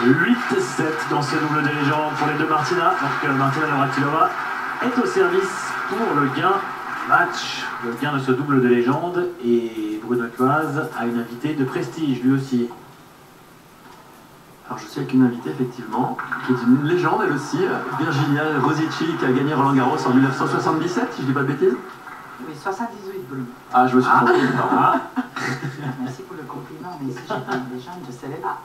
8-7 dans ce double des légendes pour les deux Martina. Donc Martina Navratilova est au service pour le gain match, le gain de ce double de légende. Et Bruno Claise a une invitée de prestige lui aussi. Alors je suis avec une invitée effectivement, qui est une légende elle aussi, Virginia Rosici, qui a gagné Roland Garros en 1977, si je dis pas de bêtises. Oui, 78 Bruno. Ah, je me suis trompé. Merci pour le compliment, mais si j'étais une légende, je serais là.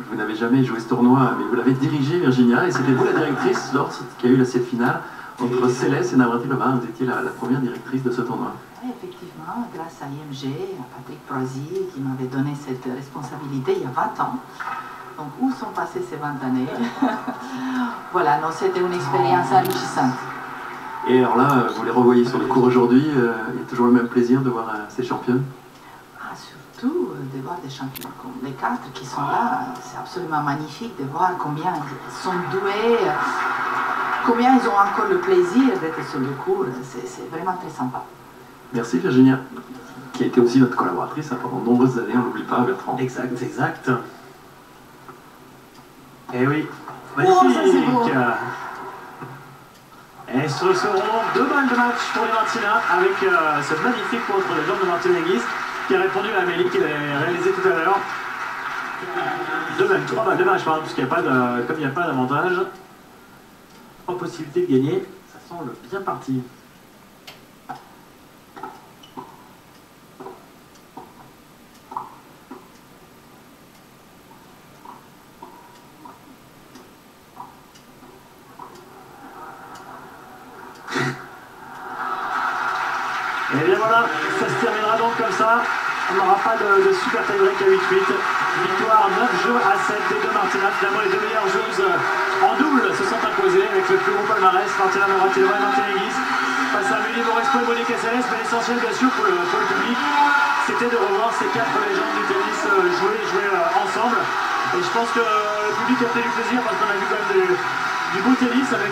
Vous n'avez jamais joué ce tournoi, mais vous l'avez dirigé, Virginia, et c'était vous la directrice lorsqu'il y a eu cette finale entre Céleste et Navratilova. Vous étiez la première directrice de ce tournoi. Oui, effectivement, grâce à IMG, à Patrick Proisy, qui m'avait donné cette responsabilité il y a 20 ans. Donc, où sont passées ces 20 années? Voilà, non, c'était une expérience enrichissante. Et alors là, vous les revoyez sur le court aujourd'hui, il y a toujours le même plaisir de voir ces championnes? Ah, surtout de voir des champions comme les 4 qui sont là. C'est absolument magnifique de voir combien ils sont doués, combien ils ont encore le plaisir d'être sur le court. C'est vraiment très sympa. Merci Virginia, qui a été aussi notre collaboratrice pendant de nombreuses années, on n'oublie pas Bertrand. Exact, exact. Eh oui, magnifique. Oh, et ce seront 2 balles de match pour les Martina avec ce magnifique contre les jambes de Martina Hingis qui a répondu à Amélie qui l'a réalisé tout à l'heure. 3 balles de match, pardon, parce qu'il n'y a pas de, comme il n'y a pas d'avantage, 3 possibilités de gagner, ça semble bien parti. Et bien voilà, ça se terminera donc comme ça. On n'aura pas de super tie-break à 8-8. Victoire 9 jeux à 7 des deux Martina. Finalement, les 2 meilleures joueuses en double se sont imposées avec le plus gros palmarès. Martina Navratilova et Martina Hingis face à Amélie Mauresmo et Monica Seles. Mais l'essentiel, bien sûr, pour le public, c'était de revoir ces 4 légendes du tennis jouer ensemble. Et je pense que le public a pris du plaisir parce qu'on a vu quand même du beau tennis avec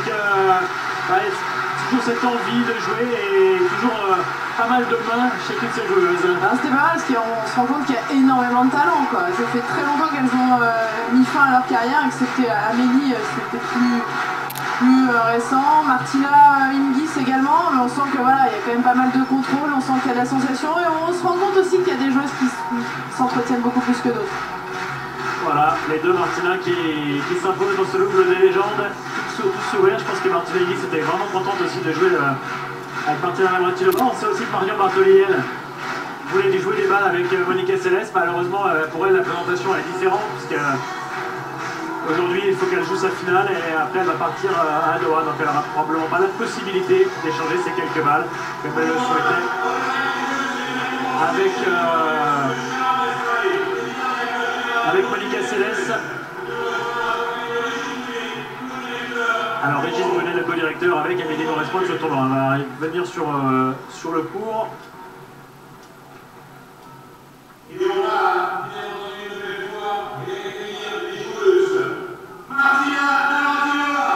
toujours cette envie de jouer et toujours pas mal de mains chez toutes ces joueuses. Ah, c'était pas mal parce qu'on se rend compte qu'il y a énormément de talent, quoi. Ça fait très longtemps qu'elles ont mis fin à leur carrière et que c'était Amélie, c'était plus récent. Martina Hingis également, mais on sent que voilà, il y a quand même pas mal de contrôle, on sent qu'il y a de la sensation et on se rend compte aussi qu'il y a des joueuses qui s'entretiennent beaucoup plus que d'autres. Voilà, les deux Martina qui s'imposent dans ce double des légendes, tout sourire. Je pense que Martina Hingis était vraiment contente aussi de jouer avec Martina Navratilova. On sait aussi que Marion Bartoli, elle, voulait jouer des balles avec Monica Seles. Malheureusement, pour elle, la présentation est différente, puisque aujourd'hui, il faut qu'elle joue sa finale et après, elle va partir à Doha. Donc, elle n'aura probablement pas la possibilité d'échanger ces quelques balles, comme elle le souhaitait, avec Monica Seles. Alors Régis Brunet, le co-directeur, avec Amélie Mauresmo de ce tournoi. On va venir sur le cours. Et voilà, bien entendu, je vais pouvoir accueillir les joueuses. Martina Navratilova.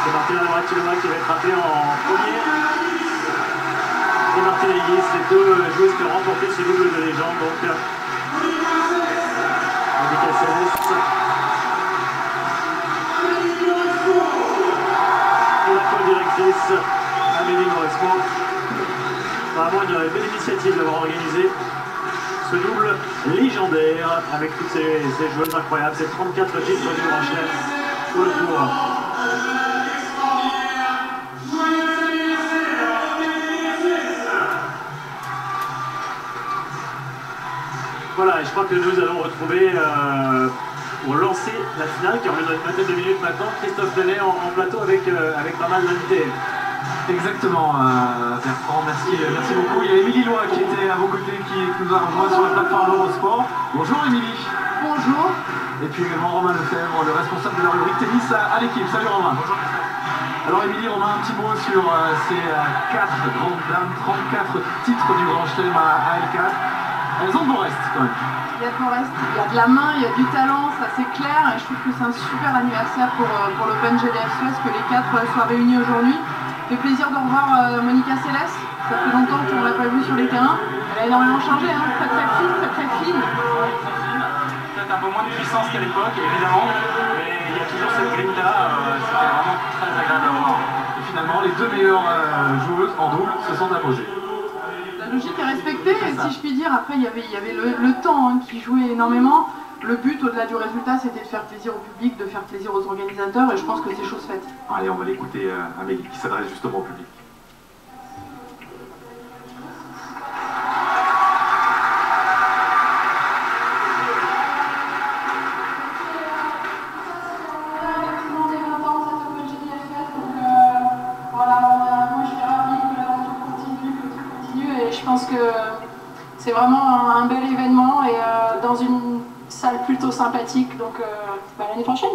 C'est Martina Navratilova qui va être appelée en premier. Et Martina Hingis, les 2 joueuses qui ont remporté ce double de légende. Donc Monica Seles. Co-directrice Amélie Mauresmo. Vraiment une belle initiative d'avoir organisé ce double légendaire avec toutes ces joueuses incroyables, ces 34 titres du Grand Chelem sur le tour. Voilà, et je crois que nous allons retrouver pour lancer la finale qui aura lieu dans une vingtaine de minutes maintenant, Christophe Denet en plateau avec pas mal d'invités. Exactement, Bertrand, merci beaucoup. Il y a Émilie Loy qui était à vos côtés, qui nous a rejoint sur la plateforme Eurosport. Bonjour Émilie. Bonjour. Et puis également Romain Lefebvre, le responsable de la rubrique tennis à l'équipe. Salut Romain. Bonjour. Alors Émilie, Romain, un petit mot sur ces 4 grandes dames, 34 titres du Grand Chelem à L4. Elles ont de bon reste quand même. Il y a de bon reste, il y a de la main, il y a du talent, ça c'est clair. Et je trouve que c'est un super anniversaire pour l'Open GDF Suez que les 4 soient réunis aujourd'hui. Ça fait plaisir de revoir Monica Seles. Ça fait longtemps qu'on ne l'a pas vue sur les terrains. a énormément changé, hein. Très fine. Peut-être un peu moins de puissance qu'à l'époque, évidemment, mais il y a toujours cette grinta, c'était vraiment très agréable à voir. Et finalement, les deux meilleures joueuses en double se sont imposées. La logique est respectée, et si je puis dire, après il y avait le temps hein, qui jouait énormément. Le but, au-delà du résultat, c'était de faire plaisir au public, de faire plaisir aux organisateurs, et je pense que c'est chose faite. Allez, on va l'écouter, Amélie, qui s'adresse justement au public. Je pense que c'est vraiment un bel événement et dans une salle plutôt sympathique, donc l'année prochaine.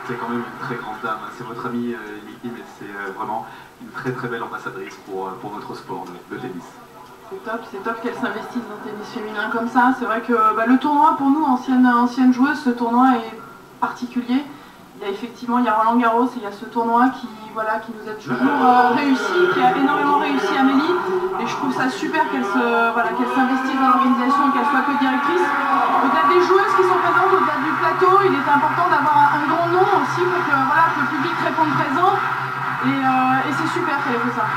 C'est quand même une très grande dame, c'est votre amie Émilie, mais c'est vraiment une très belle ambassadrice pour notre sport de tennis. C'est top qu'elle s'investisse dans le tennis féminin comme ça. C'est vrai que le tournoi, pour nous, ancienne joueuse, ce tournoi est particulier. Il y a Roland Garros et il y a ce tournoi qui nous a toujours réussi, qui a énormément réussi Amélie. Et je trouve ça super qu'elle s'investisse dans l'organisation et qu'elle soit co-directrice. Au-delà des joueuses qui sont présentes, au-delà du plateau, il est important d'avoir un grand nom aussi pour que le public réponde présent. Et c'est super qu'elle ait fait ça.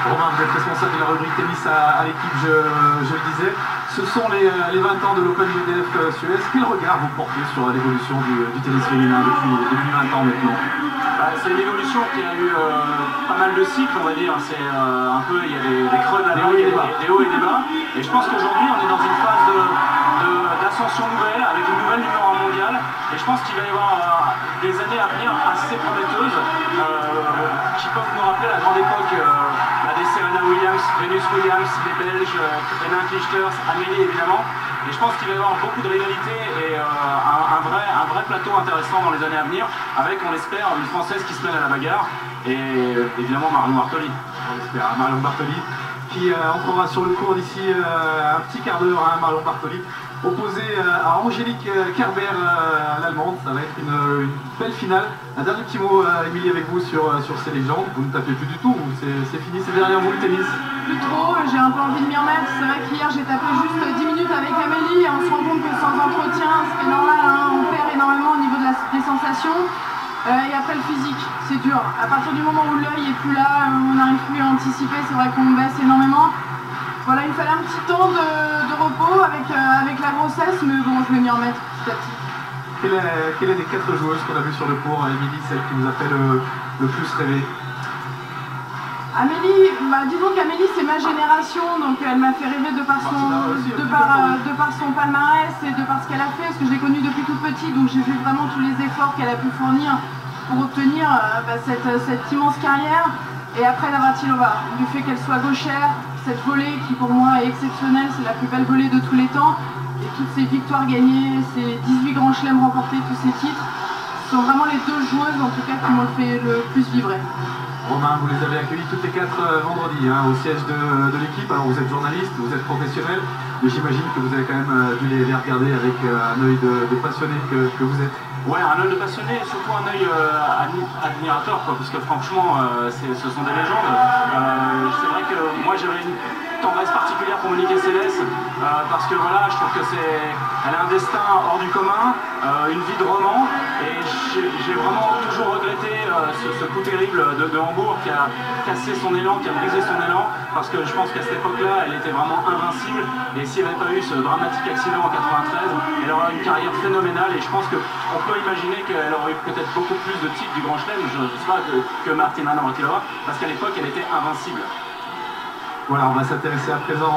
Romain, vous êtes responsable de la rubrique tennis à l'équipe, je le disais. Ce sont les 20 ans de l'Open IEDF Suez. Quel regard vous portez sur l'évolution du tennis féminin depuis 20 ans maintenant? C'est une évolution qui a eu pas mal de cycles, on va dire. C'est un peu, il y a des creux de la vague, des hauts et des bas. Et je pense qu'aujourd'hui, on est dans une phase d'ascension nouvelle, avec une nouvelle numéro 1 mondiale. Et je pense qu'il va y avoir des années à venir assez prometteuses, qui peuvent nous rappeler la grande époque des Serena Williams, Venus Williams, les Belges, Renan Clijsters, Amélie évidemment. Et je pense qu'il va y avoir beaucoup de rivalité et un vrai plateau intéressant dans les années à venir, avec, on l'espère, une Française qui se mêle à la bagarre, et évidemment Marion Bartoli. On espère, Marion Bartoli, qui entrera sur le court d'ici un petit quart d'heure, Marion Bartoli, opposée à Angélique Kerber, l'allemande. Ça va être une belle finale. Un dernier petit mot, Émilie, avec vous sur ces légendes. Vous ne tapez plus du tout, c'est fini, c'est derrière vous le tennis? Plus trop, j'ai un peu envie de m'y remettre. C'est vrai qu'hier j'ai tapé juste 10 minutes avec Amélie et on se rend compte que sans entretien, c'est normal, hein, on perd énormément au niveau des sensations. Et après le physique, c'est dur. À partir du moment où l'œil est plus là, on n'arrive plus à anticiper, c'est vrai qu'on baisse énormément. Voilà, il fallait un petit temps de repos avec la grossesse, mais bon, je vais m'y remettre petit à petit. Quelle est des 4 joueuses qu'on a vues sur le court, Émilie, celle qui vous a fait le plus rêver? Amélie, disons qu'Amélie c'est ma génération, donc elle m'a fait rêver de par son palmarès et de par ce qu'elle a fait, parce que je l'ai connue depuis toute petite, donc j'ai vu vraiment tous les efforts qu'elle a pu fournir pour obtenir cette immense carrière. Et après Navratilova, du fait qu'elle soit gauchère, cette volée qui pour moi est exceptionnelle, c'est la plus belle volée de tous les temps, et toutes ces victoires gagnées, ces 18 grands chelems remportés, tous ces titres, sont vraiment les deux joueuses en tout cas qui m'ont fait le plus vibrer. Romain, vous les avez accueillis toutes les 4 vendredi au siège de l'équipe. Alors vous êtes journaliste, vous êtes professionnel, mais j'imagine que vous avez quand même dû les regarder avec un œil de passionné que vous êtes. Ouais, un œil de passionné et surtout un œil admirateur, parce que franchement, ce sont des légendes. C'est vrai que moi j'avais une tendresse particulière pour Monique Seles, parce que voilà, je trouve que elle a un destin hors du commun, une vie de roman, et j'ai vraiment toujours regretté ce coup terrible de Hambourg qui a cassé son élan, qui a brisé son élan, parce que je pense qu'à cette époque-là, elle était vraiment invincible, et s'il n'y avait pas eu ce dramatique accident en 93, elle aurait une carrière phénoménale, et je pense qu'on peut imaginer qu'elle aurait eu peut-être beaucoup plus de titres du Grand Chelem, je ne sais pas, que Martina Navratilova, parce qu'à l'époque, elle était invincible. Voilà, on va s'intéresser à présent